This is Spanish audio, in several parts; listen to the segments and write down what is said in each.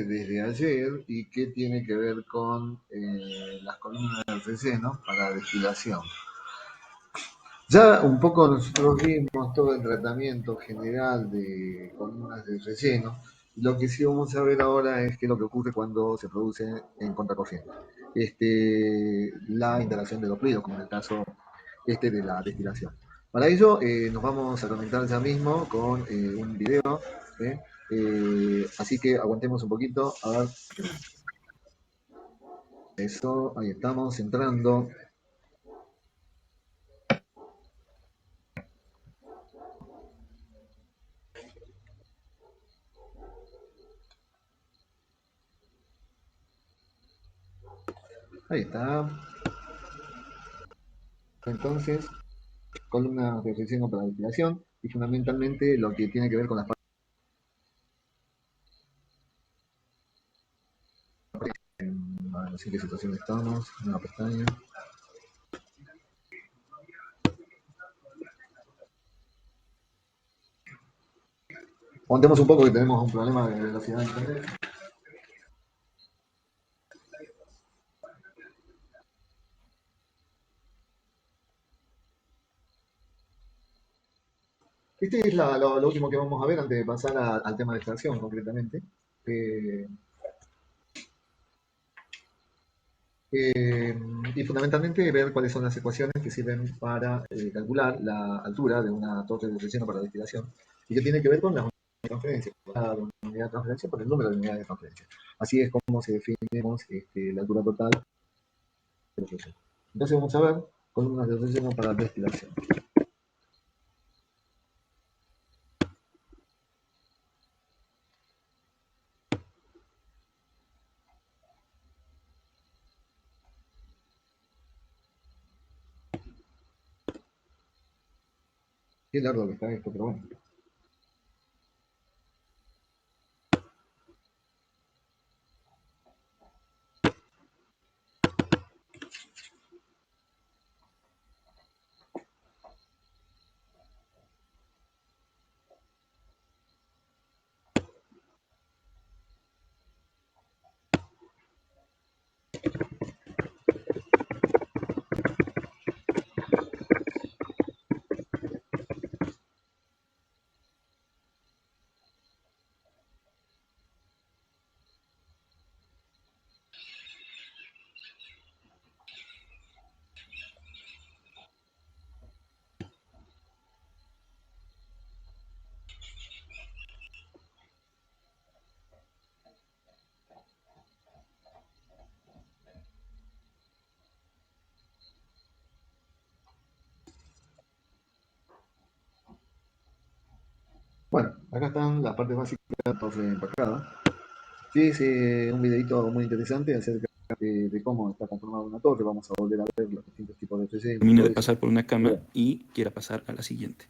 desde ayer y que tiene que ver con las columnas del relleno para destilación. Ya un poco nosotros vimos todo el tratamiento general de columnas de relleno. Lo que sí vamos a ver ahora es qué es lo que ocurre cuando se produce en contracorriente. La instalación de los fluidos, como en el caso de la destilación. Para ello nos vamos a conectar ya mismo con un video. Así que aguantemos un poquito. A ver. Eso, ahí estamos entrando. Ahí está. Entonces, columna de relleno para destilación y fundamentalmente lo que tiene que ver con las partes. No sé qué situación estamos. Nueva pestaña. Aguantemos un poco que tenemos un problema de velocidad de internet. Este es lo último que vamos a ver antes de pasar al tema de extracción concretamente. Y fundamentalmente ver cuáles son las ecuaciones que sirven para calcular la altura de una torre de relleno para destilación y que tiene que ver con las unidades de transferencia, la unidad de transferencia por el número de unidades de transferencia. Así es como se define la altura total del relleno. Entonces vamos a ver columnas de relleno para destilación. Qué largo que está esto, pero bueno. Bueno, acá están las partes básicas de la torre empacada. Sí, es un videito muy interesante acerca de cómo está conformada una torre. Vamos a volver a ver los distintos tipos de relleno. Termine de pasar por una cama y quiera pasar a la siguiente.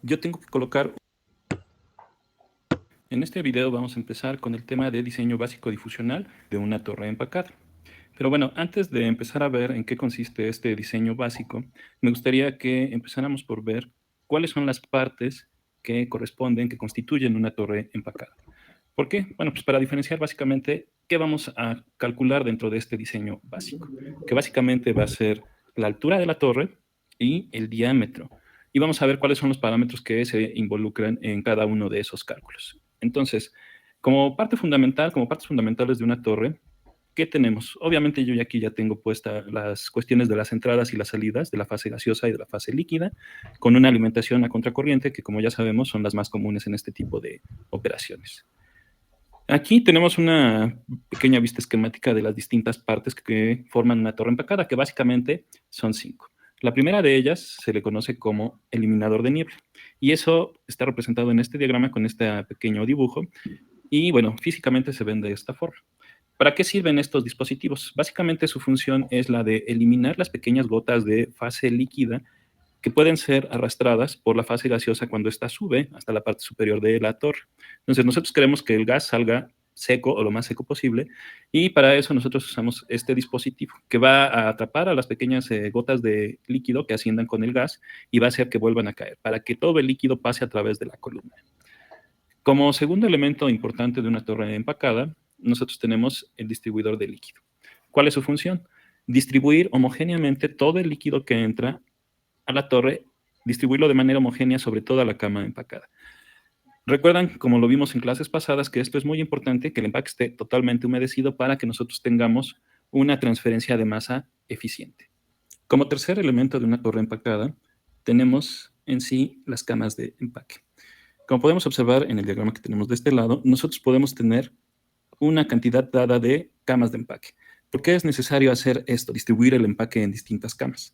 Yo tengo que colocar... En este video vamos a empezar con el tema de diseño básico difusional de una torre empacada. Pero bueno, antes de empezar a ver en qué consiste este diseño básico, me gustaría que empezáramos por ver cuáles son las partes que corresponden, que constituyen una torre empacada. ¿Por qué? Bueno, pues para diferenciar básicamente qué vamos a calcular dentro de este diseño básico, que básicamente va a ser la altura de la torre y el diámetro. Y vamos a ver cuáles son los parámetros que se involucran en cada uno de esos cálculos. Entonces, como partes fundamentales de una torre, ¿qué tenemos? Obviamente yo aquí ya tengo puestas las cuestiones de las entradas y las salidas de la fase gaseosa y de la fase líquida, con una alimentación a contracorriente, que como ya sabemos son las más comunes en este tipo de operaciones. Aquí tenemos una pequeña vista esquemática de las distintas partes que forman una torre empacada, que básicamente son 5. La primera de ellas se le conoce como eliminador de niebla, y eso está representado en este diagrama con este pequeño dibujo, y bueno, físicamente se ven de esta forma. ¿Para qué sirven estos dispositivos? Básicamente su función es la de eliminar las pequeñas gotas de fase líquida que pueden ser arrastradas por la fase gaseosa cuando ésta sube hasta la parte superior de la torre. Entonces nosotros queremos que el gas salga seco o lo más seco posible, y para eso nosotros usamos este dispositivo que va a atrapar a las pequeñas gotas de líquido que asciendan con el gas y va a hacer que vuelvan a caer, para que todo el líquido pase a través de la columna. Como segundo elemento importante de una torre empacada, nosotros tenemos el distribuidor de líquido. ¿Cuál es su función? Distribuir homogéneamente todo el líquido que entra a la torre, distribuirlo de manera homogénea sobre toda la cama empacada. Recuerdan, como lo vimos en clases pasadas, que esto es muy importante, que el empaque esté totalmente humedecido para que nosotros tengamos una transferencia de masa eficiente. Como tercer elemento de una torre empacada, tenemos en sí las camas de empaque. Como podemos observar en el diagrama que tenemos de este lado, nosotros podemos tener una cantidad dada de camas de empaque. ¿Por qué es necesario hacer esto, distribuir el empaque en distintas camas?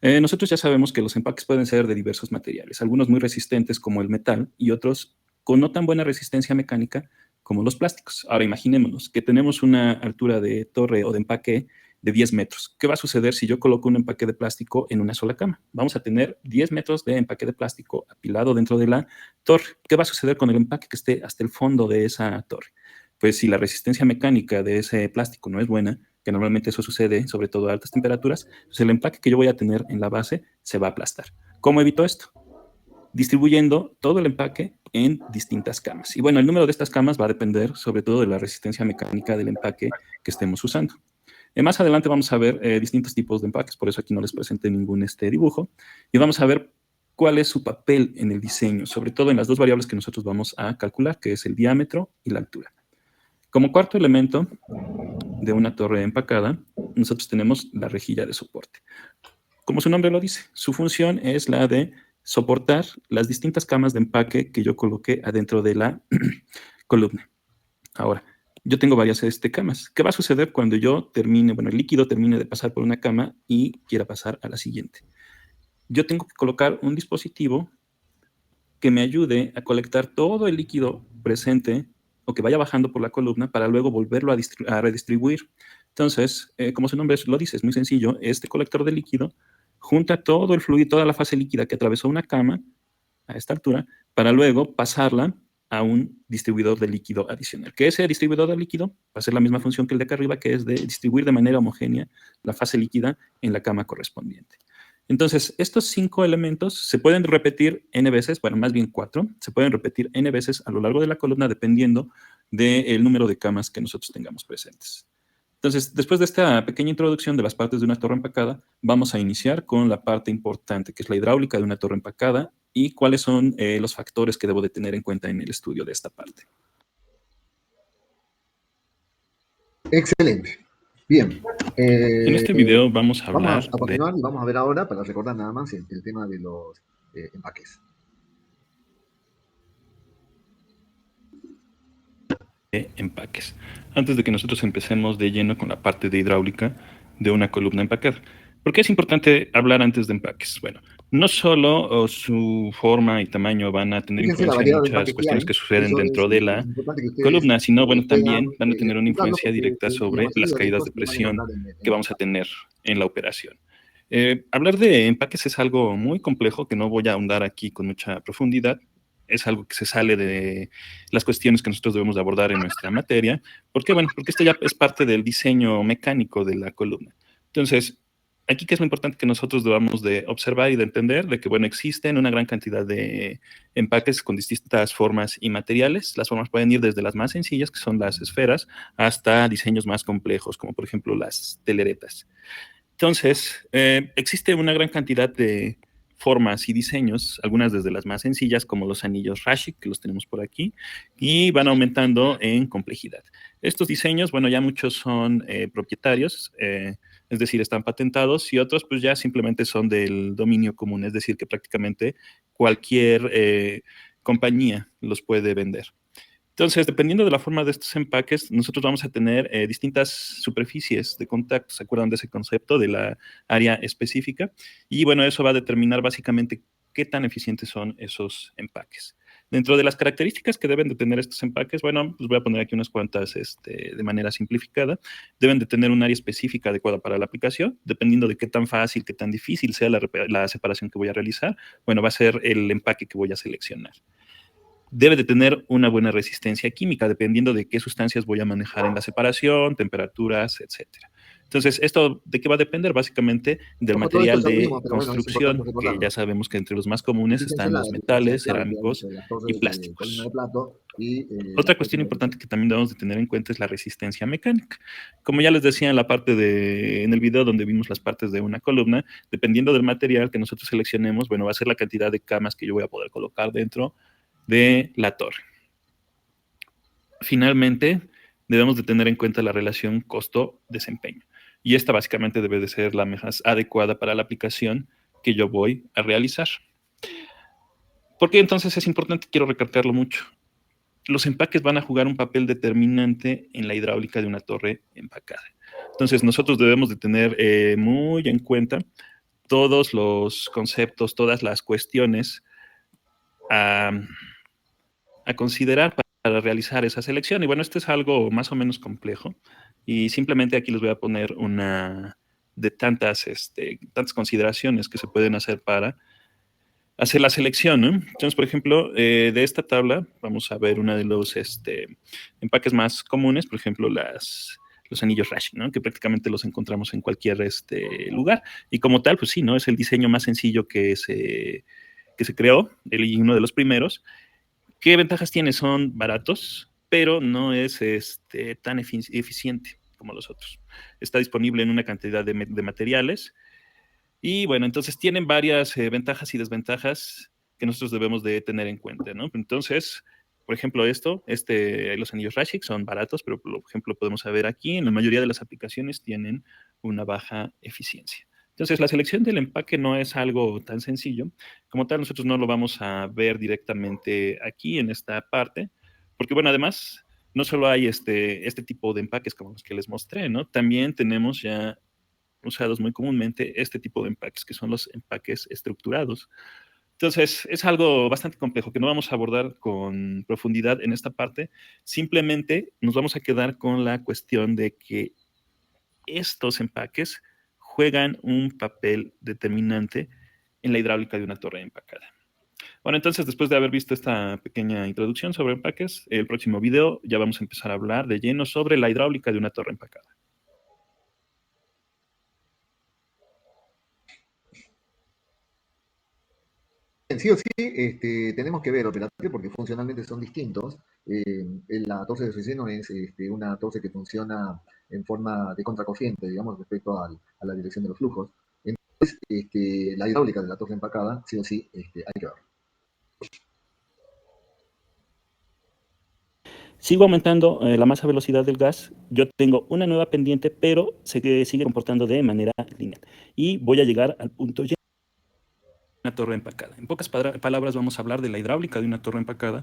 Nosotros ya sabemos que los empaques pueden ser de diversos materiales, algunos muy resistentes como el metal y otros con no tan buena resistencia mecánica como los plásticos. Ahora imaginémonos que tenemos una altura de torre o de empaque de 10 metros. ¿Qué va a suceder si yo coloco un empaque de plástico en una sola cama? Vamos a tener 10 metros de empaque de plástico apilado dentro de la torre. ¿Qué va a suceder con el empaque que esté hasta el fondo de esa torre? Pues si la resistencia mecánica de ese plástico no es buena, que normalmente eso sucede sobre todo a altas temperaturas, pues el empaque que yo voy a tener en la base se va a aplastar. ¿Cómo evito esto? Distribuyendo todo el empaque en distintas camas. Y bueno, el número de estas camas va a depender sobre todo de la resistencia mecánica del empaque que estemos usando. Más adelante vamos a ver distintos tipos de empaques, por eso aquí no les presenté ningún dibujo, y vamos a ver cuál es su papel en el diseño, sobre todo en las dos variables que nosotros vamos a calcular, que es el diámetro y la altura. Como cuarto elemento de una torre empacada, nosotros tenemos la rejilla de soporte. Como su nombre lo dice, su función es la de soportar las distintas camas de empaque que yo coloqué adentro de la columna. Ahora, yo tengo varias camas. ¿Qué va a suceder cuando yo termine, bueno, el líquido termine de pasar por una cama y quiera pasar a la siguiente? Yo tengo que colocar un dispositivo que me ayude a colectar todo el líquido presente o que vaya bajando por la columna para luego volverlo a redistribuir. Entonces, como su nombre lo dice, es muy sencillo. Este colector de líquido junta todo el fluido, toda la fase líquida que atravesó una cama a esta altura, para luego pasarla a un distribuidor de líquido adicional. Que ese distribuidor de líquido va a ser la misma función que el de acá arriba, que es de distribuir de manera homogénea la fase líquida en la cama correspondiente. Entonces, estos 5 elementos se pueden repetir n veces, bueno, más bien 4, se pueden repetir n veces a lo largo de la columna dependiendo del número de camas que nosotros tengamos presentes. Entonces, después de esta pequeña introducción de las partes de una torre empacada, vamos a iniciar con la parte importante, que es la hidráulica de una torre empacada y cuáles son los factores que debo de tener en cuenta en el estudio de esta parte. Excelente. Bien. En este video vamos a hablar vamos a continuar y vamos a ver ahora, para recordar nada más, el tema de los empaques. De empaques. Antes de que nosotros empecemos de lleno con la parte de hidráulica de una columna empacada. ¿Por qué es importante hablar antes de empaques? Bueno, no solo su forma y tamaño van a tener Fíjense la influencia en variedad de muchas empaques que cuestiones hay. que suceden Eso dentro de es la importante que ustedes columna, sino bueno, puedan también van a tener una explicarlo, influencia porque directa la sobre las mayoría de caídas estos de se van a encontrar presión en que el vamos a tener en la operación. Hablar de empaques es algo muy complejo que no voy a ahondar aquí con mucha profundidad. Es algo que se sale de las cuestiones que nosotros debemos de abordar en nuestra materia. ¿Por qué? Bueno, porque esto ya es parte del diseño mecánico de la columna. Entonces, aquí que es lo importante que nosotros debamos de observar y de entender de que, bueno, existen una gran cantidad de empaques con distintas formas y materiales. Las formas pueden ir desde las más sencillas, que son las esferas, hasta diseños más complejos, como por ejemplo las teleretas. Entonces, existe una gran cantidad de formas y diseños, algunas desde las más sencillas, como los anillos Rashi, que los tenemos por aquí, y van aumentando en complejidad. Estos diseños, bueno, ya muchos son propietarios, es decir, están patentados, y otros pues ya simplemente son del dominio común, es decir, que prácticamente cualquier compañía los puede vender. Entonces, dependiendo de la forma de estos empaques, nosotros vamos a tener distintas superficies de contacto. ¿Se acuerdan de ese concepto de la área específica? Y bueno, eso va a determinar básicamente qué tan eficientes son esos empaques. Dentro de las características que deben de tener estos empaques, bueno, pues voy a poner aquí unas cuantas de manera simplificada. Deben de tener un área específica adecuada para la aplicación, dependiendo de qué tan fácil, qué tan difícil sea la separación que voy a realizar. Bueno, va a ser el empaque que voy a seleccionar. Debe de tener una buena resistencia química, dependiendo de qué sustancias voy a manejar en la separación, temperaturas, etcétera. Entonces, ¿esto de qué va a depender? Básicamente del Ojo, todo esto material ya lo de vimos, pero bueno, es importante construcción, que ya recordarlo. sabemos que entre los más comunes Fíjense están la los diferencia metales, clave que hay cerámicos entre las y torres de columna de plásticos. plato y Otra las torres cuestión de importante hormigón. que también debemos de tener en cuenta es la resistencia mecánica. Como ya les decía en la parte en el video donde vimos las partes de una columna, dependiendo del material que nosotros seleccionemos, bueno, va a ser la cantidad de camas que yo voy a poder colocar dentro de la torre. Finalmente, debemos de tener en cuenta la relación costo-desempeño. Y esta básicamente debe de ser la más adecuada para la aplicación que yo voy a realizar. ¿Por qué entonces es importante? Quiero recalcarlo mucho. Los empaques van a jugar un papel determinante en la hidráulica de una torre empacada. Entonces, nosotros debemos de tener muy en cuenta todos los conceptos, todas las cuestiones a, a considerar para realizar esa selección. Y bueno, esto es algo más o menos complejo. Y simplemente aquí les voy a poner una de tantas consideraciones que se pueden hacer para hacer la selección, ¿no? Entonces, por ejemplo, de esta tabla vamos a ver uno de los empaques más comunes, por ejemplo, los anillos Rashi, ¿no? Que prácticamente los encontramos en cualquier lugar. Y como tal, pues sí, ¿no? Es el diseño más sencillo que se creó, y uno de los primeros. ¿Qué ventajas tiene? Son baratos, pero no es tan eficiente como los otros. Está disponible en una cantidad de materiales y bueno, entonces tienen varias ventajas y desventajas que nosotros debemos de tener en cuenta, ¿no? Entonces, por ejemplo, los anillos Rashik son baratos, pero por ejemplo podemos ver aquí, en la mayoría de las aplicaciones tienen una baja eficiencia. Entonces, la selección del empaque no es algo tan sencillo. Como tal, nosotros no lo vamos a ver directamente aquí en esta parte, porque bueno, además, no solo hay este tipo de empaques como los que les mostré, ¿no? También tenemos ya usados muy comúnmente este tipo de empaques, que son los empaques estructurados. Entonces, es algo bastante complejo que no vamos a abordar con profundidad en esta parte. Simplemente nos vamos a quedar con la cuestión de que estos empaques juegan un papel determinante en la hidráulica de una torre empacada. Bueno, entonces, después de haber visto esta pequeña introducción sobre empaques, el próximo video ya vamos a empezar a hablar de lleno sobre la hidráulica de una torre empacada. Sí o sí, tenemos que ver operatorio porque funcionalmente son distintos. La torre de relleno es una torre que funciona en forma de contracorriente, digamos, respecto a la dirección de los flujos. Entonces, la hidráulica de la torre empacada, sí o sí, hay que ver. Sigo aumentando la masa velocidad del gas. Yo tengo una nueva pendiente, pero se sigue comportando de manera lineal. Y voy a llegar al punto Y. Una torre empacada. En pocas palabras vamos a hablar de la hidráulica de una torre empacada.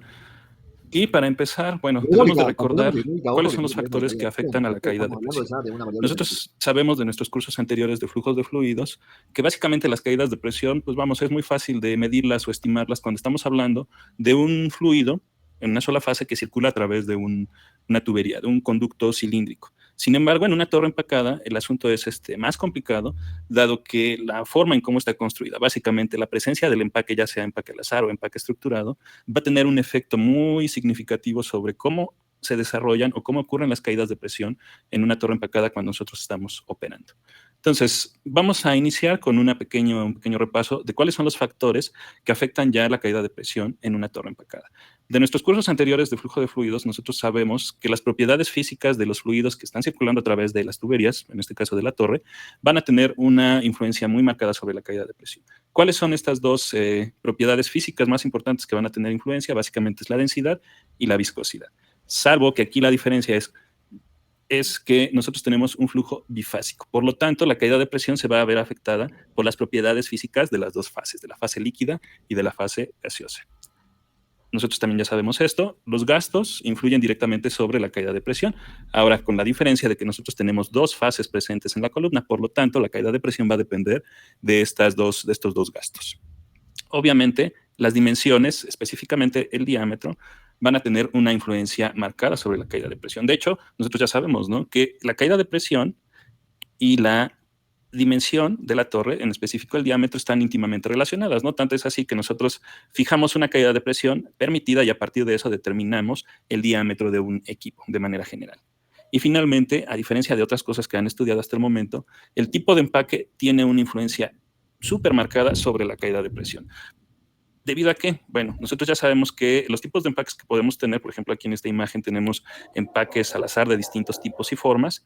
Y para empezar, bueno, debemos de Hidráulica, cuando hablamos recordar de hidráulica, cuáles ojo, que son tiene los que ver con la factores caída que de presión. afectan a la Después caída de estamos hablando presión. ya de una variable diferente. Nosotros sabemos de nuestros cursos anteriores de flujos de fluidos que básicamente las caídas de presión, pues vamos, es muy fácil de medirlas o estimarlas cuando estamos hablando de un fluido en una sola fase que circula a través de una tubería, de un conducto cilíndrico. Sin embargo, en una torre empacada, el asunto es más complicado, dado que la forma en cómo está construida, básicamente la presencia del empaque, ya sea empaque al azar o empaque estructurado, va a tener un efecto muy significativo sobre cómo se desarrollan o cómo ocurren las caídas de presión en una torre empacada cuando nosotros estamos operando. Entonces, vamos a iniciar con un pequeño repaso de cuáles son los factores que afectan ya la caída de presión en una torre empacada. De nuestros cursos anteriores de flujo de fluidos, nosotros sabemos que las propiedades físicas de los fluidos que están circulando a través de las tuberías, en este caso de la torre, van a tener una influencia muy marcada sobre la caída de presión. ¿Cuáles son estas dos propiedades físicas más importantes que van a tener influencia? Básicamente es la densidad y la viscosidad. Salvo que aquí la diferencia es que nosotros tenemos un flujo bifásico. Por lo tanto, la caída de presión se va a ver afectada por las propiedades físicas de las dos fases, de la fase líquida y de la fase gaseosa. Nosotros también ya sabemos esto, los gastos influyen directamente sobre la caída de presión. Ahora, con la diferencia de que nosotros tenemos dos fases presentes en la columna, por lo tanto, la caída de presión va a depender de estos dos gastos. Obviamente, las dimensiones, específicamente el diámetro, van a tener una influencia marcada sobre la caída de presión. De hecho, nosotros ya sabemos, ¿no?, que la caída de presión y la dimensión de la torre, en específico el diámetro, están íntimamente relacionadas, ¿no? Tanto es así que nosotros fijamos una caída de presión permitida y a partir de eso determinamos el diámetro de un equipo de manera general. Y finalmente, a diferencia de otras cosas que han estudiado hasta el momento, el tipo de empaque tiene una influencia súper marcada sobre la caída de presión. ¿Debido a qué? Bueno, nosotros ya sabemos que los tipos de empaques que podemos tener, por ejemplo, aquí en esta imagen tenemos empaques al azar de distintos tipos y formas,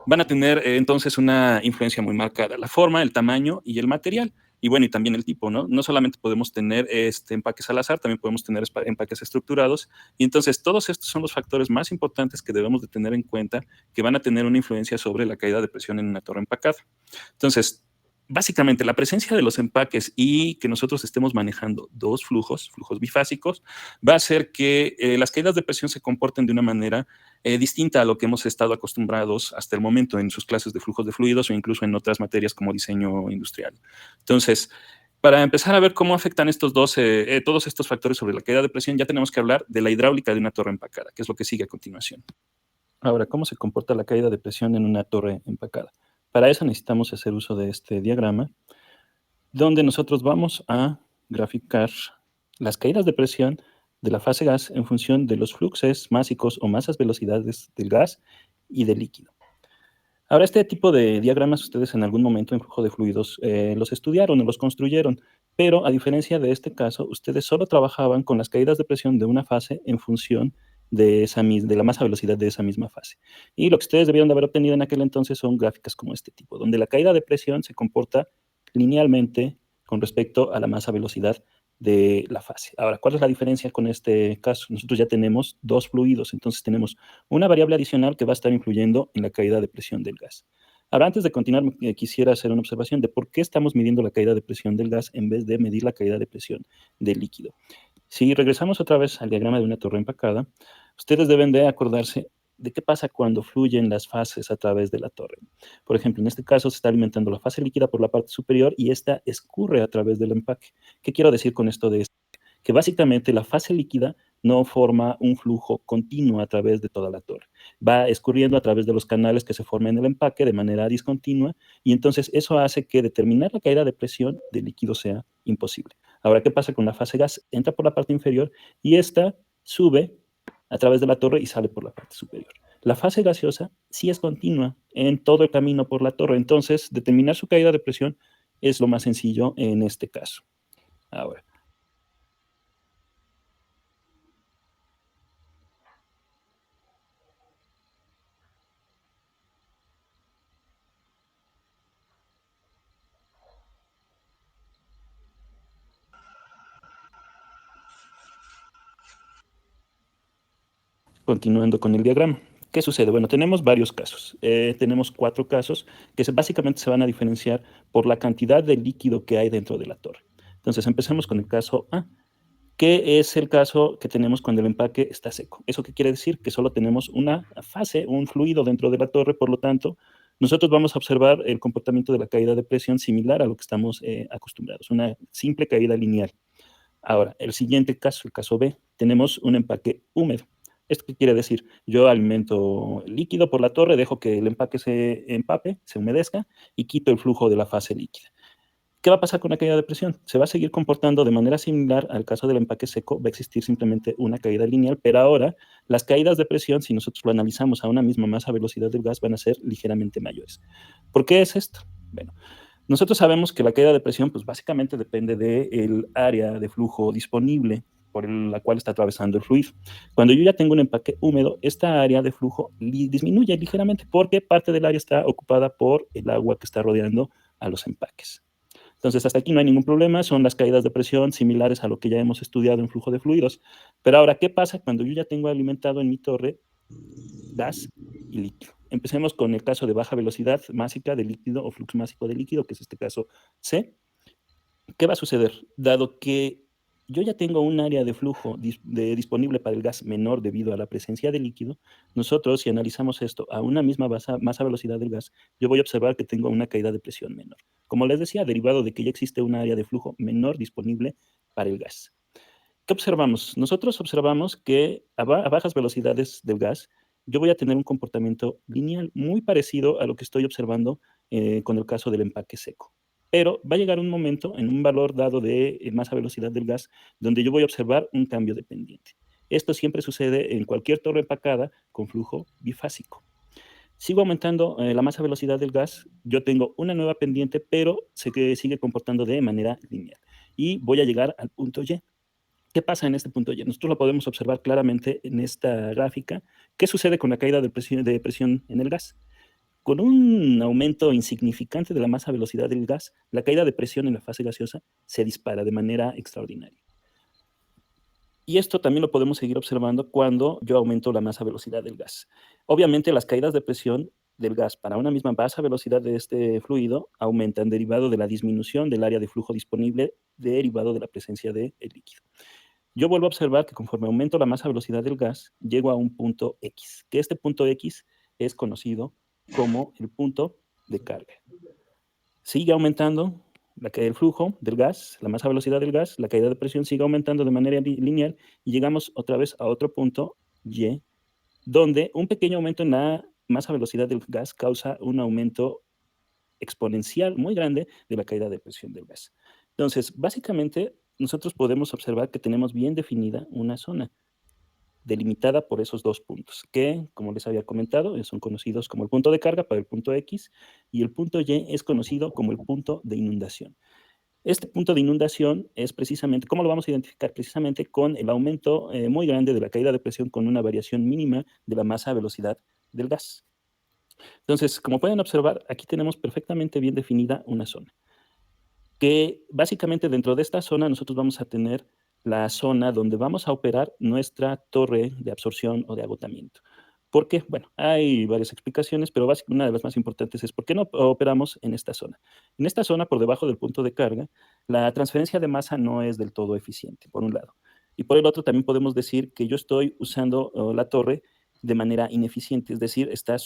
van a tener entonces una influencia muy marcada. La forma, el tamaño y el material. Y bueno, y también el tipo, ¿no? No solamente podemos tener empaques al azar, también podemos tener empaques estructurados. Y entonces todos estos son los factores más importantes que debemos de tener en cuenta que van a tener una influencia sobre la caída de presión en una torre empacada. Entonces, básicamente la presencia de los empaques y que nosotros estemos manejando dos flujos bifásicos, va a hacer que las caídas de presión se comporten de una manera distinta a lo que hemos estado acostumbrados hasta el momento en sus clases de flujos de fluidos o incluso en otras materias como diseño industrial. Entonces, para empezar a ver cómo afectan todos estos factores sobre la caída de presión, ya tenemos que hablar de la hidráulica de una torre empacada, que es lo que sigue a continuación. Ahora, ¿cómo se comporta la caída de presión en una torre empacada? Para eso necesitamos hacer uso de este diagrama, donde nosotros vamos a graficar las caídas de presión de la fase gas en función de los fluxos másicos o masas velocidades del gas y del líquido. Ahora, este tipo de diagramas ustedes en algún momento en flujo de fluidos los estudiaron o los construyeron, pero a diferencia de este caso, ustedes solo trabajaban con las caídas de presión de una fase en función de la masa velocidad de esa misma fase. Y lo que ustedes debieron de haber obtenido en aquel entonces son gráficas como este tipo, donde la caída de presión se comporta linealmente con respecto a la masa velocidad de la fase. Ahora, ¿cuál es la diferencia con este caso? Nosotros ya tenemos dos fluidos, entonces tenemos una variable adicional que va a estar influyendo en la caída de presión del gas. Ahora, antes de continuar, quisiera hacer una observación de por qué estamos midiendo la caída de presión del gas en vez de medir la caída de presión del líquido. Si regresamos otra vez al diagrama de una torre empacada, ustedes deben de acordarse de qué pasa cuando fluyen las fases a través de la torre. Por ejemplo, en este caso se está alimentando la fase líquida por la parte superior y esta escurre a través del empaque. ¿Qué quiero decir con esto de esto? Que básicamente la fase líquida no forma un flujo continuo a través de toda la torre. Va escurriendo a través de los canales que se forman en el empaque de manera discontinua y entonces eso hace que determinar la caída de presión del líquido sea imposible. Ahora, ¿qué pasa con la fase gas? Entra por la parte inferior y esta sube a través de la torre y sale por la parte superior. La fase gaseosa sí es continua en todo el camino por la torre, entonces determinar su caída de presión es lo más sencillo en este caso. Ahora, continuando con el diagrama. ¿Qué sucede? Bueno, tenemos varios casos. Tenemos 4 casos que básicamente se van a diferenciar por la cantidad de líquido que hay dentro de la torre. Entonces, empecemos con el caso A, que es el caso que tenemos cuando el empaque está seco. ¿Eso qué quiere decir? Que solo tenemos una fase, un fluido dentro de la torre, por lo tanto, nosotros vamos a observar el comportamiento de la caída de presión similar a lo que estamos acostumbrados, una simple caída lineal. Ahora, el siguiente caso, el caso B, tenemos un empaque húmedo. ¿Esto qué quiere decir? Yo alimento líquido por la torre, dejo que el empaque se empape, se humedezca y quito el flujo de la fase líquida. ¿Qué va a pasar con la caída de presión? Se va a seguir comportando de manera similar al caso del empaque seco, va a existir simplemente una caída lineal, pero ahora las caídas de presión, si nosotros lo analizamos a una misma masa velocidad del gas, van a ser ligeramente mayores. ¿Por qué es esto? Bueno, nosotros sabemos que la caída de presión, pues básicamente depende del área de flujo disponible por la cual está atravesando el fluido. Cuando yo ya tengo un empaque húmedo, esta área de flujo disminuye ligeramente porque parte del área está ocupada por el agua que está rodeando a los empaques. Entonces, hasta aquí no hay ningún problema, son las caídas de presión similares a lo que ya hemos estudiado en flujo de fluidos. Pero ahora, ¿qué pasa cuando yo ya tengo alimentado en mi torre gas y líquido? Empecemos con el caso de baja velocidad másica de líquido o flujo másico de líquido, que es este caso C. ¿Qué va a suceder? Dado que yo ya tengo un área de flujo disponible para el gas menor debido a la presencia de líquido, nosotros, si analizamos esto a una misma masa velocidad del gas, yo voy a observar que tengo una caída de presión menor. Como les decía, derivado de que ya existe un área de flujo menor disponible para el gas. ¿Qué observamos? Nosotros observamos que a bajas velocidades del gas, yo voy a tener un comportamiento lineal muy parecido a lo que estoy observando con el caso del empaque seco. Pero va a llegar un momento en un valor dado de masa velocidad del gas donde yo voy a observar un cambio dependiente. Esto siempre sucede en cualquier torre empacada con flujo bifásico. sigo aumentando la masa velocidad del gas, yo tengo una nueva pendiente, pero que sigue comportando de manera lineal. Y voy a llegar al punto Y. ¿Qué pasa en este punto Y? Nosotros lo podemos observar claramente en esta gráfica. ¿Qué sucede con la caída de presión en el gas? Con un aumento insignificante de la masa velocidad del gas, la caída de presión en la fase gaseosa se dispara de manera extraordinaria. Y esto también lo podemos seguir observando cuando yo aumento la masa velocidad del gas. Obviamente las caídas de presión del gas para una misma masa velocidad de este fluido aumentan derivado de la disminución del área de flujo disponible derivado de la presencia del líquido. Yo vuelvo a observar que conforme aumento la masa velocidad del gas, llego a un punto X, que este punto X es conocido como el punto de carga. Sigue aumentando el flujo del gas, la masa velocidad del gas, la caída de presión sigue aumentando de manera lineal y llegamos otra vez a otro punto Y, donde un pequeño aumento en la masa velocidad del gas causa un aumento exponencial muy grande de la caída de presión del gas. Entonces, básicamente, nosotros podemos observar que tenemos bien definida una zona delimitada por esos dos puntos, que, como les había comentado, son conocidos como el punto de carga para el punto X, y el punto Y es conocido como el punto de inundación. Este punto de inundación es precisamente, ¿cómo lo vamos a identificar? Precisamente con el aumento muy grande de la caída de presión con una variación mínima de la masa velocidad del gas. Entonces, como pueden observar, aquí tenemos perfectamente bien definida una zona, que básicamente dentro de esta zona nosotros vamos a tener la zona donde vamos a operar nuestra torre de absorción o de agotamiento. ¿Por qué? Bueno, hay varias explicaciones, pero una de las más importantes es por qué no operamos en esta zona. En esta zona, por debajo del punto de carga, la transferencia de masa no es del todo eficiente, por un lado. Y por el otro, también podemos decir que yo estoy usando la torre de manera ineficiente, es decir, está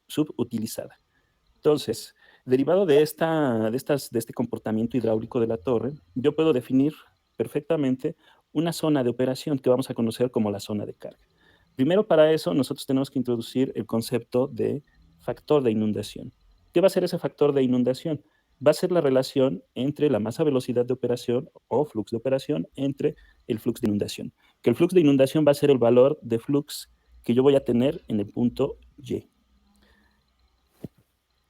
subutilizada. Entonces, derivado de este comportamiento hidráulico de la torre, yo puedo definir perfectamente una zona de operación que vamos a conocer como la zona de carga. Primero, para eso, nosotros tenemos que introducir el concepto de factor de inundación. ¿Qué va a ser ese factor de inundación? Va a ser la relación entre la masa velocidad de operación o flux de operación entre el flux de inundación. Que el flux de inundación va a ser el valor de flux que yo voy a tener en el punto Y.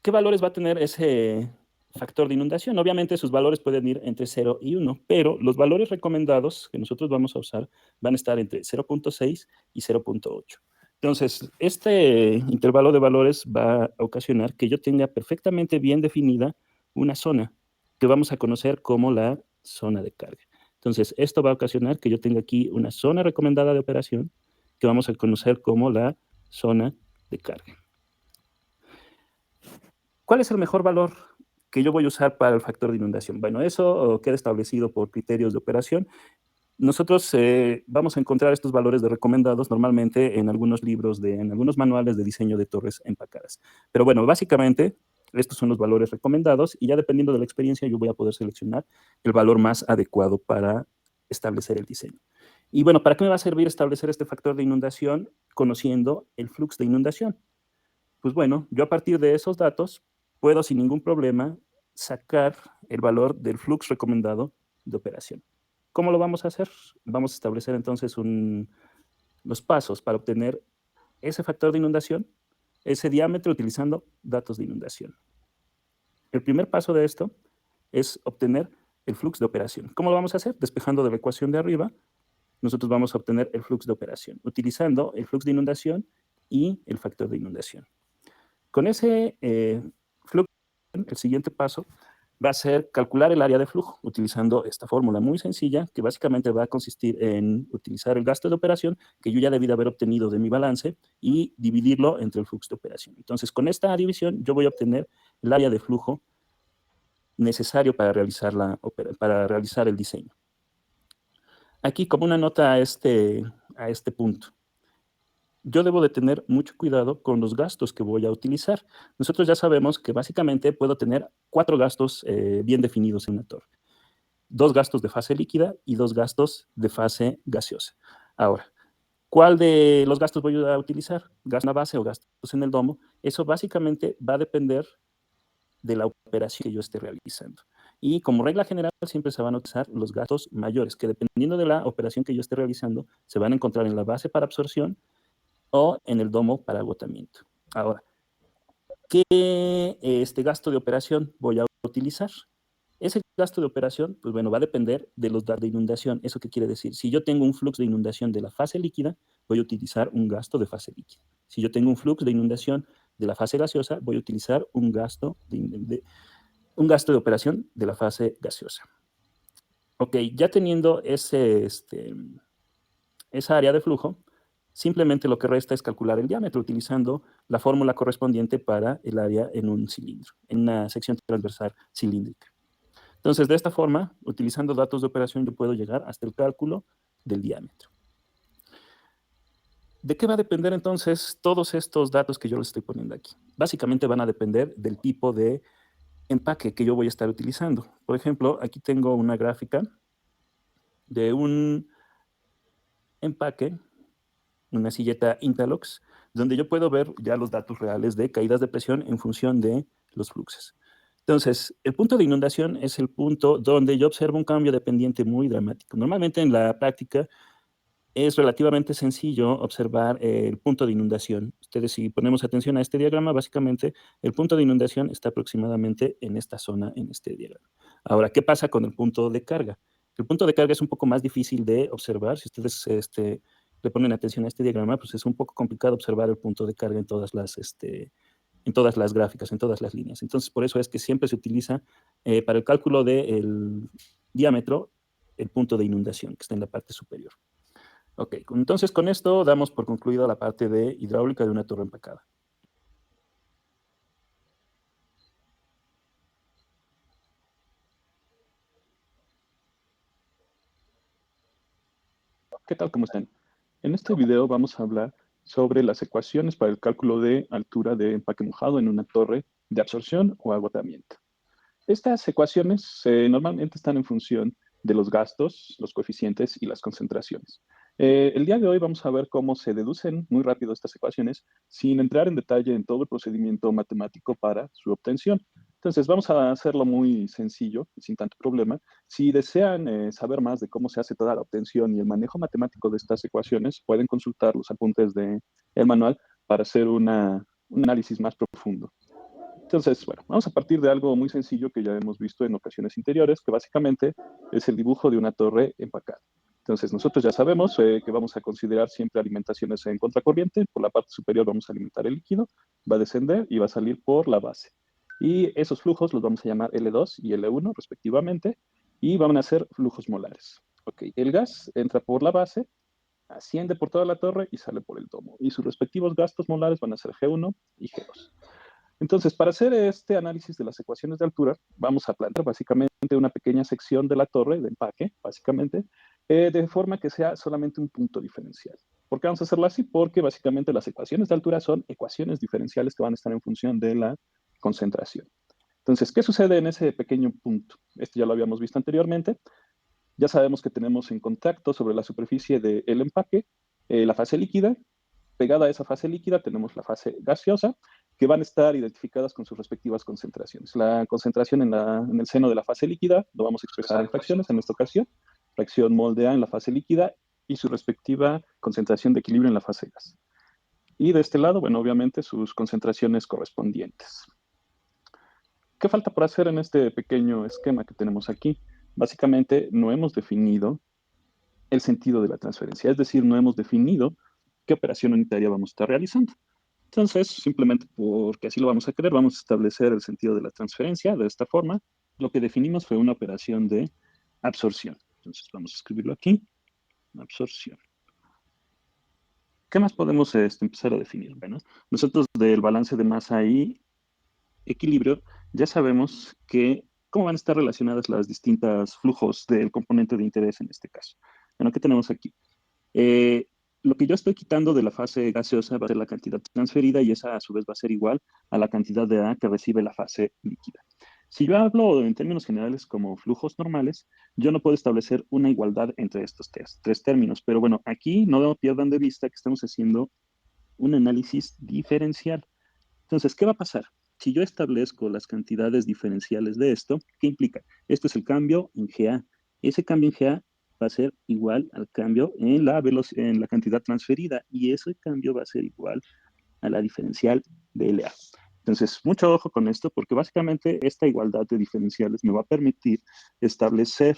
¿Qué valores va a tener ese factor de inundación? Obviamente sus valores pueden ir entre 0 y 1, pero los valores recomendados que nosotros vamos a usar van a estar entre 0.6 y 0.8. Entonces, este intervalo de valores va a ocasionar que yo tenga perfectamente bien definida una zona que vamos a conocer como la zona de carga. Entonces, esto va a ocasionar que yo tenga aquí una zona recomendada de operación que vamos a conocer como la zona de carga. ¿Cuál es el mejor valor que yo voy a usar para el factor de inundación? Bueno, eso queda establecido por criterios de operación. Nosotros vamos a encontrar estos valores de recomendados normalmente en algunos libros, en algunos manuales de diseño de torres empacadas. Pero bueno, básicamente estos son los valores recomendados y ya dependiendo de la experiencia yo voy a poder seleccionar el valor más adecuado para establecer el diseño. Y bueno, ¿para qué me va a servir establecer este factor de inundación conociendo el flux de inundación? Pues bueno, yo a partir de esos datos puedo sin ningún problema sacar el valor del flux recomendado de operación. ¿Cómo lo vamos a hacer? Vamos a establecer entonces los pasos para obtener ese factor de inundación, ese diámetro utilizando datos de inundación. El primer paso de esto es obtener el flux de operación. ¿Cómo lo vamos a hacer? Despejando de la ecuación de arriba, nosotros vamos a obtener el flux de operación, utilizando el flux de inundación y el factor de inundación. Con ese flujo, el siguiente paso va a ser calcular el área de flujo utilizando esta fórmula muy sencilla que básicamente va a consistir en utilizar el gasto de operación que yo ya debí de haber obtenido de mi balance y dividirlo entre el flujo de operación. Entonces, con esta división yo voy a obtener el área de flujo necesario para realizar el diseño. Aquí, como una nota a este punto, yo debo de tener mucho cuidado con los gastos que voy a utilizar. Nosotros ya sabemos que básicamente puedo tener 4 gastos bien definidos en una torre. 2 gastos de fase líquida y 2 gastos de fase gaseosa. Ahora, ¿cuál de los gastos voy a utilizar? ¿Gastos en la base o gastos en el domo? Eso básicamente va a depender de la operación que yo esté realizando. Y como regla general siempre se van a utilizar los gastos mayores, que dependiendo de la operación que yo esté realizando, se van a encontrar en la base para absorción o en el domo para agotamiento. Ahora, ¿qué gasto de operación voy a utilizar? Ese gasto de operación, pues bueno, va a depender de los datos de inundación. ¿Eso qué quiere decir? Si yo tengo un flujo de inundación de la fase líquida, voy a utilizar un gasto de fase líquida. Si yo tengo un flujo de inundación de la fase gaseosa, voy a utilizar un gasto de operación de la fase gaseosa. Ok, ya teniendo esa área de flujo, simplemente lo que resta es calcular el diámetro utilizando la fórmula correspondiente para el área en un cilindro, en una sección transversal cilíndrica. Entonces, de esta forma, utilizando datos de operación, yo puedo llegar hasta el cálculo del diámetro. ¿De qué va a depender entonces todos estos datos que yo les estoy poniendo aquí? Básicamente van a depender del tipo de empaque que yo voy a estar utilizando. Por ejemplo, aquí tengo una gráfica de un empaque, una silleta Intalox, donde yo puedo ver ya los datos reales de caídas de presión en función de los fluxos. Entonces, el punto de inundación es el punto donde yo observo un cambio de pendiente muy dramático. Normalmente en la práctica es relativamente sencillo observar el punto de inundación. Ustedes, si ponemos atención a este diagrama, básicamente el punto de inundación está aproximadamente en esta zona, en este diagrama. Ahora, ¿qué pasa con el punto de carga? El punto de carga es un poco más difícil de observar. Si ustedes le ponen atención a este diagrama, pues es un poco complicado observar el punto de carga en todas las gráficas, en todas las líneas. Entonces, por eso es que siempre se utiliza para el cálculo del diámetro el punto de inundación, que está en la parte superior. Ok, entonces con esto damos por concluida la parte de hidráulica de una torre empacada. ¿Qué tal? ¿Cómo están? En este video vamos a hablar sobre las ecuaciones para el cálculo de altura de empaque mojado en una torre de absorción o agotamiento. Estas ecuaciones normalmente están en función de los gastos, los coeficientes y las concentraciones. El día de hoy vamos a ver cómo se deducen muy rápido estas ecuaciones sin entrar en detalle en todo el procedimiento matemático para su obtención. Entonces vamos a hacerlo muy sencillo, sin tanto problema. Si desean saber más de cómo se hace toda la obtención y el manejo matemático de estas ecuaciones, pueden consultar los apuntes del manual para hacer un análisis más profundo. Entonces, bueno, vamos a partir de algo muy sencillo que ya hemos visto en ocasiones anteriores, que básicamente es el dibujo de una torre empacada. Entonces, nosotros ya sabemos que vamos a considerar siempre alimentaciones en contracorriente. Por la parte superior vamos a alimentar el líquido, va a descender y va a salir por la base. Y esos flujos los vamos a llamar L2 y L1 respectivamente, y van a ser flujos molares. Ok, el gas entra por la base, asciende por toda la torre y sale por el domo. Y sus respectivos gastos molares van a ser G1 y G2. Entonces, para hacer este análisis de las ecuaciones de altura, vamos a plantear básicamente una pequeña sección de la torre de empaque, básicamente, de forma que sea solamente un punto diferencial. ¿Por qué vamos a hacerlo así? Porque básicamente las ecuaciones de altura son ecuaciones diferenciales que van a estar en función de la concentración. Entonces, ¿qué sucede en ese pequeño punto? Esto ya lo habíamos visto anteriormente. Ya sabemos que tenemos en contacto sobre la superficie del empaque la fase líquida. Pegada a esa fase líquida tenemos la fase gaseosa, que van a estar identificadas con sus respectivas concentraciones. La concentración en el seno de la fase líquida lo vamos a expresar en fracciones en esta ocasión. Fracción mol de A en la fase líquida y su respectiva concentración de equilibrio en la fase gas. Y de este lado, bueno, obviamente sus concentraciones correspondientes. ¿Qué falta por hacer en este pequeño esquema que tenemos aquí? Básicamente no hemos definido el sentido de la transferencia, es decir, no hemos definido qué operación unitaria vamos a estar realizando. Entonces, simplemente porque así lo vamos a querer, vamos a establecer el sentido de la transferencia de esta forma. Lo que definimos fue una operación de absorción. Entonces, vamos a escribirlo aquí, absorción. ¿Qué más podemos empezar a definir? Bueno, nosotros del balance de masa y equilibrio ya sabemos cómo van a estar relacionadas las distintas flujos del componente de interés en este caso. Bueno, ¿qué tenemos aquí? Lo que yo estoy quitando de la fase gaseosa va a ser la cantidad transferida y esa a su vez va a ser igual a la cantidad de A que recibe la fase líquida. Si yo hablo en términos generales como flujos normales, yo no puedo establecer una igualdad entre estos tres términos, pero bueno, aquí no pierdan de vista que estamos haciendo un análisis diferencial. Entonces, ¿qué va a pasar? Si yo establezco las cantidades diferenciales de esto, ¿qué implica? Esto es el cambio en GA. Ese cambio en GA va a ser igual al cambio en en la cantidad transferida y ese cambio va a ser igual a la diferencial de LA. Entonces, mucho ojo con esto, porque básicamente esta igualdad de diferenciales me va a permitir establecer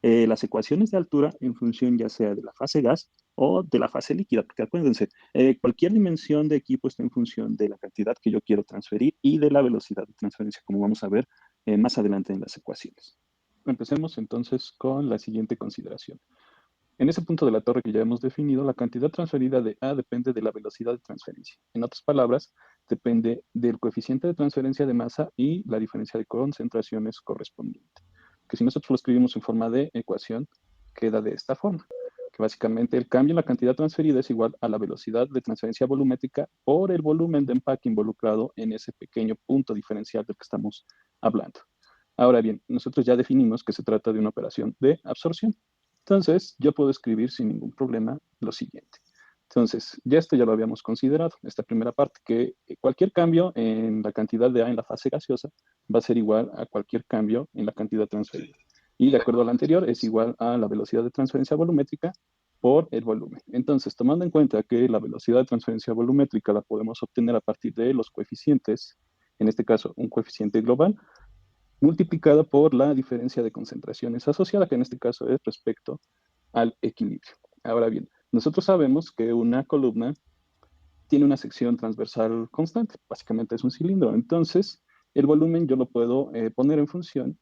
las ecuaciones de altura en función ya sea de la fase gas o de la fase líquida, porque acuérdense, cualquier dimensión de equipo está en función de la cantidad que yo quiero transferir y de la velocidad de transferencia, como vamos a ver más adelante en las ecuaciones. Empecemos entonces con la siguiente consideración. En ese punto de la torre que ya hemos definido, la cantidad transferida de A depende de la velocidad de transferencia. En otras palabras, depende del coeficiente de transferencia de masa y la diferencia de concentraciones correspondiente. Que si nosotros lo escribimos en forma de ecuación, queda de esta forma. Que básicamente el cambio en la cantidad transferida es igual a la velocidad de transferencia volumétrica por el volumen de empaque involucrado en ese pequeño punto diferencial del que estamos hablando. Ahora bien, nosotros ya definimos que se trata de una operación de absorción. Entonces, yo puedo escribir sin ningún problema lo siguiente. Entonces, ya esto ya lo habíamos considerado, esta primera parte, que cualquier cambio en la cantidad de A en la fase gaseosa va a ser igual a cualquier cambio en la cantidad transferida. Y de acuerdo a lo anterior, es igual a la velocidad de transferencia volumétrica por el volumen. Entonces, tomando en cuenta que la velocidad de transferencia volumétrica la podemos obtener a partir de los coeficientes, en este caso, un coeficiente global, multiplicada por la diferencia de concentraciones asociada, que en este caso es respecto al equilibrio. Ahora bien, nosotros sabemos que una columna tiene una sección transversal constante, básicamente es un cilindro. Entonces, el volumen yo lo puedo poner en función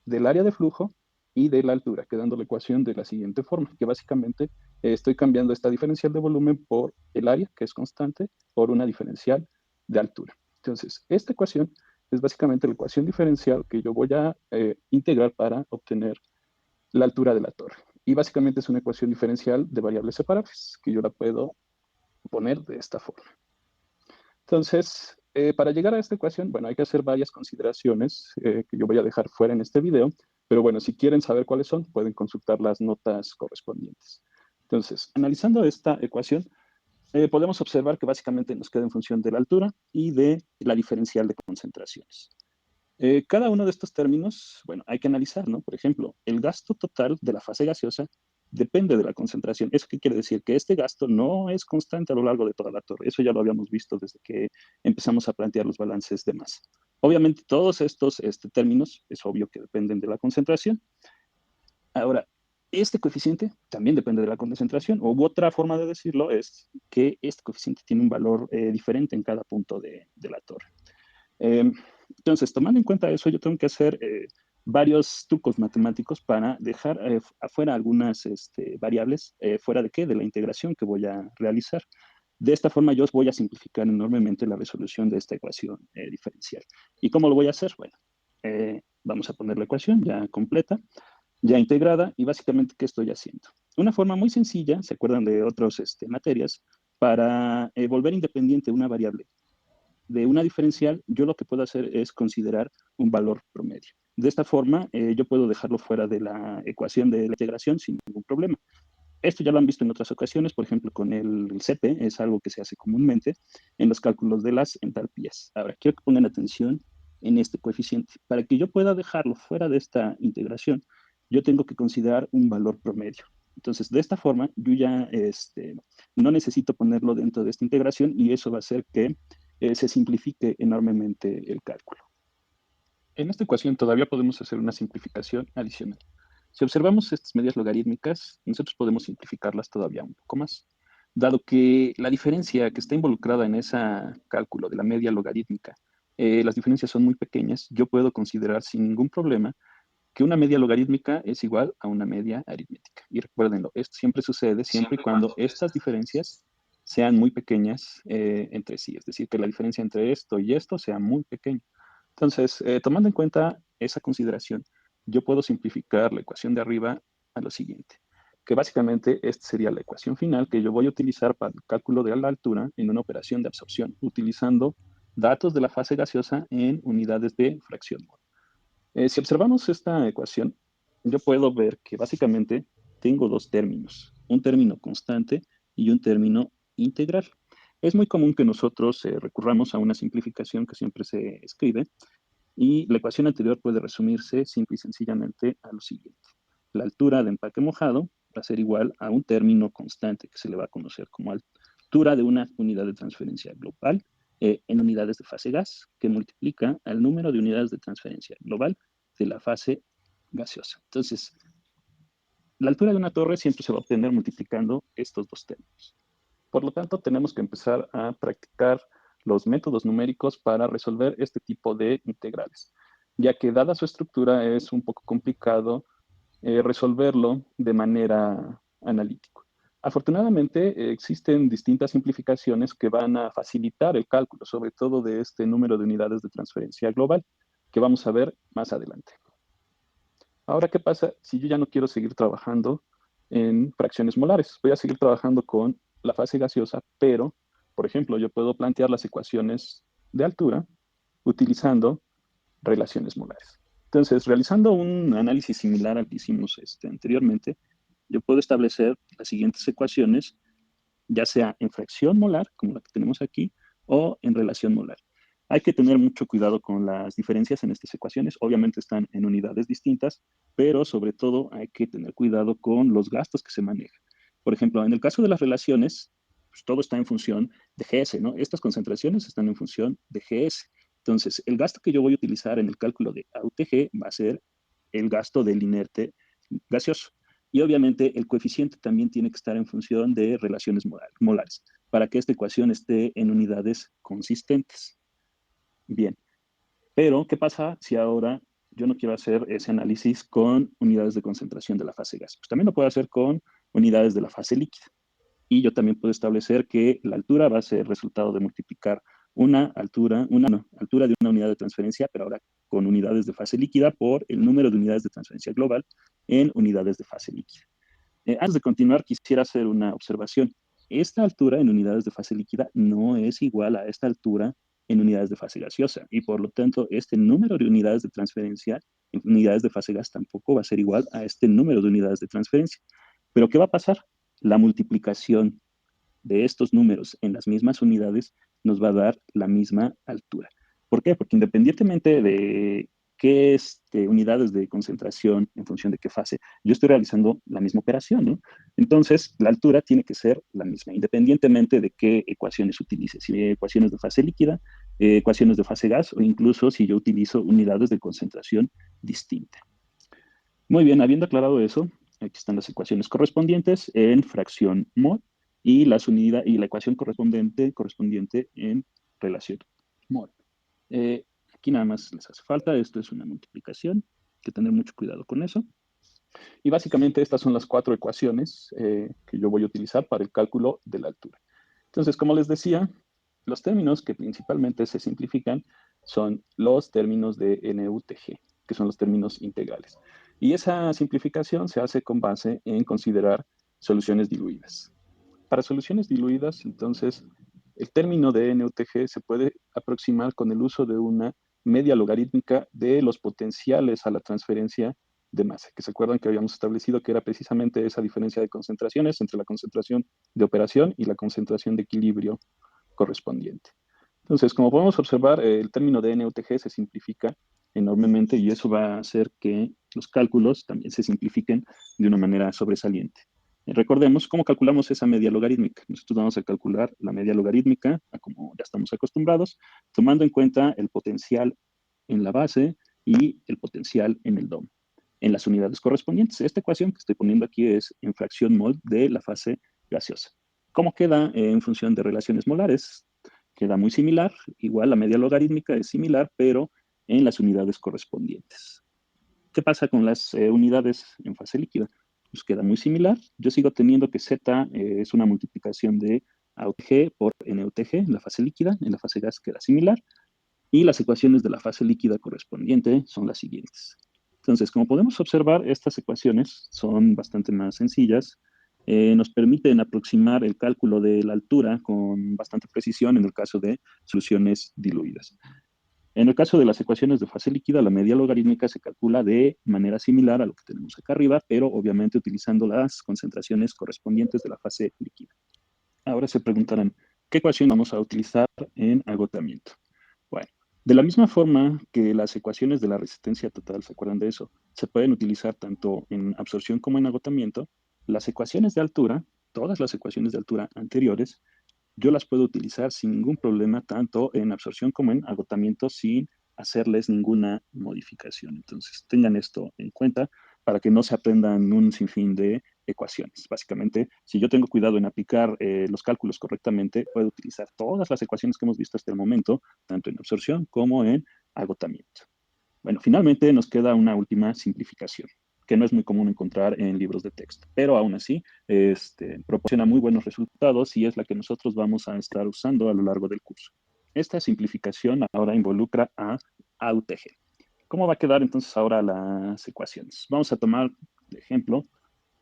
del área de flujo y de la altura, quedando la ecuación de la siguiente forma, que básicamente estoy cambiando esta diferencial de volumen por el área, que es constante, por una diferencial de altura. Entonces, esta ecuación es básicamente la ecuación diferencial que yo voy a integrar para obtener la altura de la torre. Y básicamente es una ecuación diferencial de variables separables, que yo la puedo poner de esta forma. Entonces, para llegar a esta ecuación, bueno, hay que hacer varias consideraciones que yo voy a dejar fuera en este video, pero bueno, si quieren saber cuáles son, pueden consultar las notas correspondientes. Entonces, analizando esta ecuación, podemos observar que básicamente nos queda en función de la altura y de la diferencial de concentraciones. Cada uno de estos términos, bueno, hay que analizar, ¿no? Por ejemplo, el gasto total de la fase gaseosa depende de la concentración. ¿Eso qué quiere decir? Que este gasto no es constante a lo largo de toda la torre. Eso ya lo habíamos visto desde que empezamos a plantear los balances de masa. Obviamente, todos estos términos es obvio que dependen de la concentración. Ahora, este coeficiente también depende de la concentración, o otra forma de decirlo es que este coeficiente tiene un valor diferente en cada punto de la torre. Entonces, tomando en cuenta eso, yo tengo que hacer varios trucos matemáticos para dejar afuera algunas variables, fuera de qué, de la integración que voy a realizar. De esta forma yo voy a simplificar enormemente la resolución de esta ecuación diferencial. ¿Y cómo lo voy a hacer? Bueno, vamos a poner la ecuación ya completa, ya integrada, y básicamente, ¿qué estoy haciendo? Una forma muy sencilla, ¿se acuerdan de otras materias? Para volver independiente una variable de una diferencial, yo lo que puedo hacer es considerar un valor promedio. De esta forma, yo puedo dejarlo fuera de la ecuación de la integración sin ningún problema. Esto ya lo han visto en otras ocasiones, por ejemplo, con el CP, es algo que se hace comúnmente en los cálculos de las entalpías. Ahora, quiero que pongan atención en este coeficiente. Para que yo pueda dejarlo fuera de esta integración, yo tengo que considerar un valor promedio. Entonces, de esta forma, yo ya no necesito ponerlo dentro de esta integración, y eso va a hacer que se simplifique enormemente el cálculo. En esta ecuación todavía podemos hacer una simplificación adicional. Si observamos estas medias logarítmicas, nosotros podemos simplificarlas todavía un poco más. Dado que la diferencia que está involucrada en ese cálculo de la media logarítmica, las diferencias son muy pequeñas, yo puedo considerar sin ningún problema que una media logarítmica es igual a una media aritmética. Y recuérdenlo, esto siempre sucede siempre y cuando estas diferencias sean muy pequeñas entre sí, es decir, que la diferencia entre esto y esto sea muy pequeña. Entonces, tomando en cuenta esa consideración, yo puedo simplificar la ecuación de arriba a lo siguiente, que básicamente esta sería la ecuación final que yo voy a utilizar para el cálculo de la altura en una operación de absorción, utilizando datos de la fase gaseosa en unidades de fracción mol. Si observamos esta ecuación, yo puedo ver que básicamente tengo dos términos, un término constante y un término integral. Es muy común que nosotros recurramos a una simplificación que siempre se escribe, y la ecuación anterior puede resumirse simple y sencillamente a lo siguiente. La altura de empaque mojado va a ser igual a un término constante que se le va a conocer como altura de una unidad de transferencia global en unidades de fase gas, que multiplica al número de unidades de transferencia global de la fase gaseosa. Entonces, la altura de una torre siempre se va a obtener multiplicando estos dos términos. Por lo tanto, tenemos que empezar a practicar los métodos numéricos para resolver este tipo de integrales, ya que dada su estructura es un poco complicado resolverlo de manera analítica. Afortunadamente, existen distintas simplificaciones que van a facilitar el cálculo, sobre todo de este número de unidades de transferencia global, que vamos a ver más adelante. Ahora, ¿qué pasa si yo ya no quiero seguir trabajando en fracciones molares? Voy a seguir trabajando con la fase gaseosa, pero, por ejemplo, yo puedo plantear las ecuaciones de altura utilizando relaciones molares. Entonces, realizando un análisis similar al que hicimos anteriormente, yo puedo establecer las siguientes ecuaciones, ya sea en fracción molar, como la que tenemos aquí, o en relación molar. Hay que tener mucho cuidado con las diferencias en estas ecuaciones. Obviamente están en unidades distintas, pero sobre todo hay que tener cuidado con los gastos que se manejan. Por ejemplo, en el caso de las relaciones, pues todo está en función de GS, ¿no? Estas concentraciones están en función de GS. Entonces, el gasto que yo voy a utilizar en el cálculo de AUTG va a ser el gasto del inerte gaseoso. Y obviamente el coeficiente también tiene que estar en función de relaciones molares para que esta ecuación esté en unidades consistentes. Bien, pero ¿qué pasa si ahora yo no quiero hacer ese análisis con unidades de concentración de la fase gas? Pues también lo puedo hacer con unidades de la fase líquida. Y yo también puedo establecer que la altura va a ser resultado de multiplicar una altura de una unidad de transferencia, pero ahora con unidades de fase líquida por el número de unidades de transferencia global en unidades de fase líquida. Antes de continuar, quisiera hacer una observación. Esta altura en unidades de fase líquida no es igual a esta altura en unidades de fase gaseosa y por lo tanto este número de unidades de transferencia en unidades de fase gas tampoco va a ser igual a este número de unidades de transferencia. Pero ¿qué va a pasar? La multiplicación de estos números en las mismas unidades nos va a dar la misma altura. ¿Por qué? Porque independientemente de qué unidades de concentración en función de qué fase, yo estoy realizando la misma operación, ¿no? Entonces, la altura tiene que ser la misma, independientemente de qué ecuaciones utilice, si ecuaciones de fase líquida, ecuaciones de fase gas o incluso si yo utilizo unidades de concentración distinta. Muy bien, habiendo aclarado eso, aquí están las ecuaciones correspondientes en fracción mol y la ecuación correspondiente en relación mol. Aquí nada más les hace falta, esto es una multiplicación, hay que tener mucho cuidado con eso. Y básicamente estas son las 4 ecuaciones que yo voy a utilizar para el cálculo de la altura. Entonces, como les decía, los términos que principalmente se simplifican son los términos de NUTG, que son los términos integrales. Y esa simplificación se hace con base en considerar soluciones diluidas. Para soluciones diluidas, entonces, el término de NUTG se puede aproximar con el uso de una media logarítmica de los potenciales a la transferencia de masa, que se acuerdan que habíamos establecido que era precisamente esa diferencia de concentraciones entre la concentración de operación y la concentración de equilibrio correspondiente. Entonces, como podemos observar, el término de NUTG se simplifica enormemente y eso va a hacer que los cálculos también se simplifiquen de una manera sobresaliente. Recordemos cómo calculamos esa media logarítmica. Nosotros vamos a calcular la media logarítmica, como ya estamos acostumbrados, tomando en cuenta el potencial en la base y el potencial en el DOM, en las unidades correspondientes. Esta ecuación que estoy poniendo aquí es en fracción mol de la fase gaseosa. ¿Cómo queda en función de relaciones molares? Queda muy similar, igual la media logarítmica es similar, pero en las unidades correspondientes. ¿Qué pasa con las unidades en fase líquida? Pues queda muy similar. Yo sigo teniendo que Z es una multiplicación de AUTG por NUTG en la fase líquida, en la fase gas queda similar, y las ecuaciones de la fase líquida correspondiente son las siguientes. Entonces, como podemos observar, estas ecuaciones son bastante más sencillas, nos permiten aproximar el cálculo de la altura con bastante precisión en el caso de soluciones diluidas. En el caso de las ecuaciones de fase líquida, la media logarítmica se calcula de manera similar a lo que tenemos acá arriba, pero obviamente utilizando las concentraciones correspondientes de la fase líquida. Ahora se preguntarán, ¿qué ecuación vamos a utilizar en agotamiento? Bueno, de la misma forma que las ecuaciones de la resistencia total, ¿se acuerdan de eso? Se pueden utilizar tanto en absorción como en agotamiento. Las ecuaciones de altura, todas las ecuaciones de altura anteriores, yo las puedo utilizar sin ningún problema, tanto en absorción como en agotamiento, sin hacerles ninguna modificación. Entonces, tengan esto en cuenta para que no se aprendan un sinfín de ecuaciones. Básicamente, si yo tengo cuidado en aplicar los cálculos correctamente, puedo utilizar todas las ecuaciones que hemos visto hasta el momento, tanto en absorción como en agotamiento. Bueno, finalmente nos queda una última simplificación, que no es muy común encontrar en libros de texto, pero aún así proporciona muy buenos resultados y es la que nosotros vamos a estar usando a lo largo del curso. Esta simplificación ahora involucra a UTG. ¿Cómo va a quedar entonces ahora las ecuaciones? Vamos a tomar de ejemplo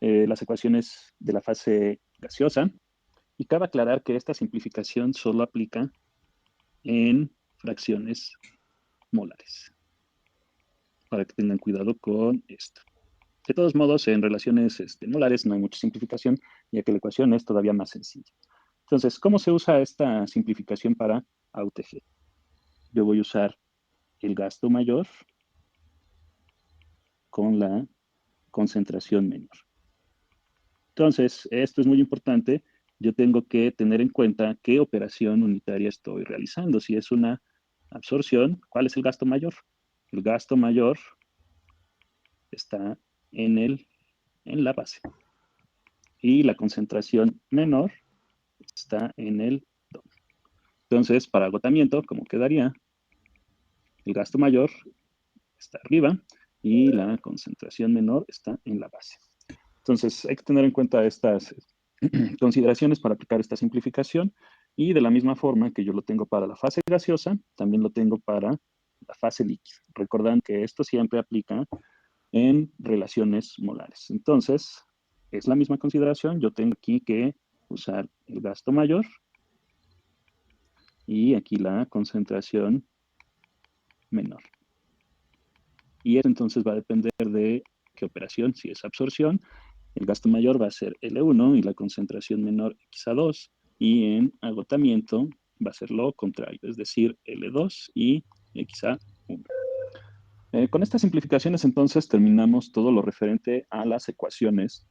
las ecuaciones de la fase gaseosa y cabe aclarar que esta simplificación solo aplica en fracciones molares, para que tengan cuidado con esto. De todos modos, en relaciones molares no hay mucha simplificación, ya que la ecuación es todavía más sencilla. Entonces, ¿cómo se usa esta simplificación para AUTG? Yo voy a usar el gasto mayor con la concentración menor. Entonces, esto es muy importante. Yo tengo que tener en cuenta qué operación unitaria estoy realizando. Si es una absorción, ¿cuál es el gasto mayor? El gasto mayor está en la base. Y la concentración menor está en el DOM. Entonces, para agotamiento, ¿cómo quedaría? El gasto mayor está arriba y la concentración menor está en la base. Entonces, hay que tener en cuenta estas consideraciones para aplicar esta simplificación y de la misma forma que yo lo tengo para la fase gaseosa, también lo tengo para la fase líquida. Recuerdan que esto siempre aplica en relaciones molares. Entonces, es la misma consideración. Yo tengo aquí que usar el gasto mayor y aquí la concentración menor. Y eso entonces va a depender de qué operación. Si es absorción, el gasto mayor va a ser L1 y la concentración menor XA2. Y en agotamiento va a ser lo contrario, es decir, L2 y XA1. Con estas simplificaciones entonces terminamos todo lo referente a las ecuaciones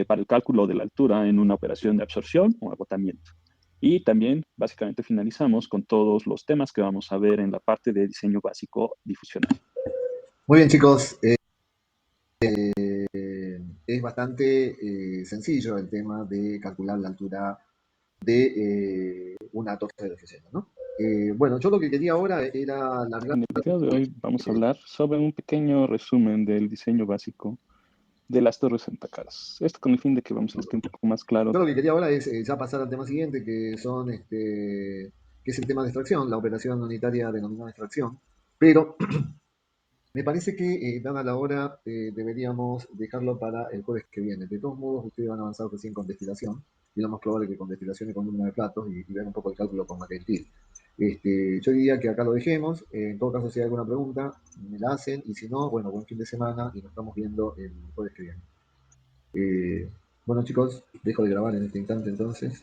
para el cálculo de la altura en una operación de absorción o agotamiento. Y también básicamente finalizamos con todos los temas que vamos a ver en la parte de diseño básico difusional. Muy bien, chicos. Es bastante sencillo el tema de calcular la altura de una torre de refrigerio, ¿no? Bueno, yo lo que quería ahora era largar. En el video de hoy vamos a hablar sobre un pequeño resumen del diseño básico de las torres empacadas. Esto con el fin de que vamos a estar un poco más claro. Yo lo que quería ahora es ya pasar al tema siguiente, que es el tema de extracción, la operación unitaria denominada extracción. Pero me parece que, dada la hora, deberíamos dejarlo para el jueves que viene. De todos modos, ustedes van a avanzar recién con destilación, y lo más probable que con destilación y con número de platos, y ver un poco el cálculo con McEntee. Yo diría que acá lo dejemos. En todo caso, si hay alguna pregunta, me la hacen, y si no, bueno, buen fin de semana, y nos estamos viendo el jueves que viene. Bueno, chicos, dejo de grabar en este instante entonces.